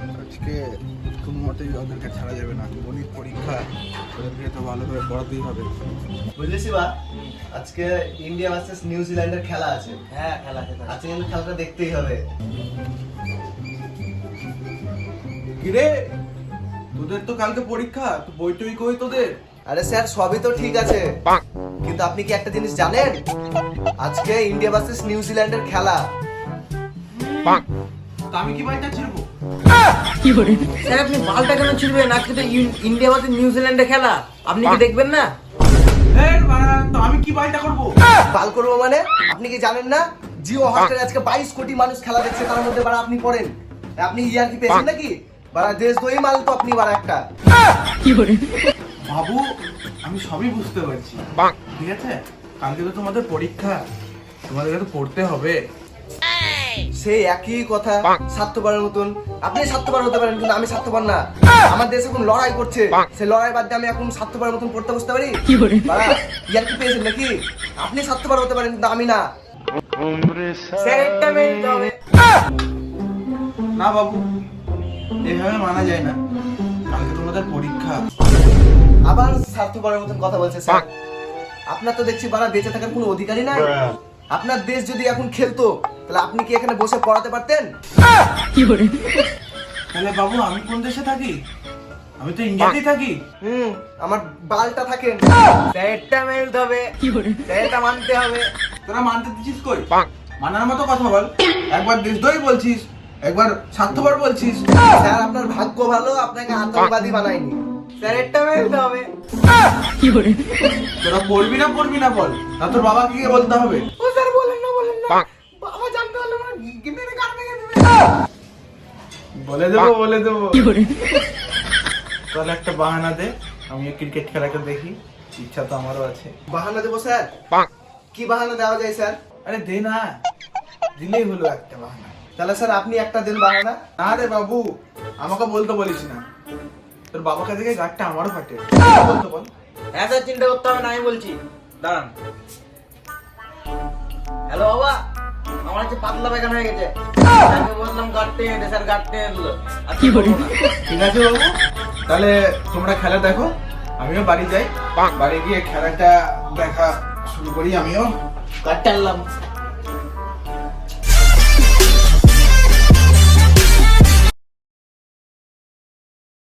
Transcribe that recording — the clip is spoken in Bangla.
আজকে কোনো মতেই ওদেরকে ছাড়া যাবে না, গণিত পরীক্ষা, ওদেরকে তো ভালোভাবে পড়াতেই হবে। বুঝলি শিবা, আজকে ইন্ডিয়া ভার্সেস নিউজিল্যান্ডের খেলা আছে। হ্যাঁ খেলা আজকে কিন্তু খেলাটা দেখতেই হবে। কিরে, তোদের তো কালকে পরীক্ষা, তো বই টই কই তোদের? আরে স্যার সবই তো ঠিক আছে, কিন্তু আপনি কি একটা জিনিস জানেন? আজকে ইন্ডিয়া ভার্সেস নিউজিল্যান্ডের খেলা। তা আমি কি বইটা ছিড়বো? স্যার আপনি বলটা কেন ছিড়বেন? আজকে তো ইন্ডিয়া ভার্সেস নিউজিল্যান্ডের খেলা, আপনি কি দেখবেন না? তো আমি কি বইটা করবো? বাল করবো মানে? আপনি কি জানেন না জিও হটস্টারে আজকে 22 কোটি মানুষ খেলা দেখছে, তার মধ্যে বাড়া আপনি পড়েন? আপনি ইয়ার কি পেয়েছেন নাকি? বাড়া দেশ দই মাল তো আপনি বাড়া একটা। বাবু, আমি সবই বুঝতে পারছি, ঠিক আছে? কালকে তো তোমাদের পরীক্ষা, তোমাদেরকে তো পড়তে হবে। সেই একই কথা, স্বার্থপরের মতন। আপনি স্বার্থপর হতে পারেন, কিন্তু আমি স্বার্থপর না। আমার দেশ এখন লড়াই করছে, সেই লড়াই বাদ দিয়ে আমি এখন স্বার্থপরের মতন পড়তে বসতে পারি? বাড়া, ইয়ার কি পেয়েছেন নাকি? আপনি স্বার্থপর হতে পারেন, কিন্তু আমি না। স্যার একটা মিনিট হবে। না বাবু, এইভাবে মানা যায় না, কালকে তোমাদের পরীক্ষা। আবার স্বার্থপরের মতন কথা বলছে স্যার। আপনার তো দেখছি বাড়া বেঁচে থাকার কোনো অধিকারই নাই। আপনার দেশ যদি এখন খেলতো, তাহলে আপনি কি এখানে বসে পড়াতে পারতেন? তাহলে বাবু আমি কোন দেশে থাকি? আমি তো ইন্ডিয়াতেই থাকি। আমার বালটা থাকেন। স্যার একটা মিনিট হবে, স্যার এটা মানতে হবে। তোরা মানতে দিচ্ছিস কই? মানার মতো কথা বল। একবার দেশদ্রোহী বলছিস, একবার স্বার্থপর বলছিস। স্যার আপনার ভাগ্য ভালো, আপনাকে আতঙ্কবাদী বানায়নি। স্যার একটা মিনিট হবে। তোরা পড়বি না বল, না তোর বাবাকে গিয়ে বলতে হবে? ও স্যার বলেন না বাবা জানতে পারলে মানে মেরে গান ভেঙে দেবে। বলে দেবো। তাহলে একটা বাহানা দে, আমি ক্রিকেট খেলাটা দেখি, ইচ্ছা তো আমারও আছে। বাহানা দেবো স্যার? কি বাহানা দেওয়া যায় স্যার? আরে দে না, দিলেই হলো একটা বাহানা। তাহলে স্যার আপনি একটা দিন বাহানা। না রে বাবু, আমাকে বলতে বলিস না, তোর বাবাকে দেখে গাঁটটা আমারও ফাটে। বলতে বল। হ্যাঁ স্যার চিন্তা করতে হবে না, আমি বলছি দাঁড়ান। হ্যালো বাবা, আমার হচ্ছে পাতলা পায়খানা হয়ে গেছে, আমি বললাম গাঁটতে এনে স্যার গাঁটতে এলো। আর কি বলবো না। ঠিক আছে বাবু, তাহলে তোমরা খেলা দেখো, আমিও বাড়ি যাই। বাড়ি গিয়ে খেলাটা দেখা শুরু করি, আমিও গাঁটতে আনলাম।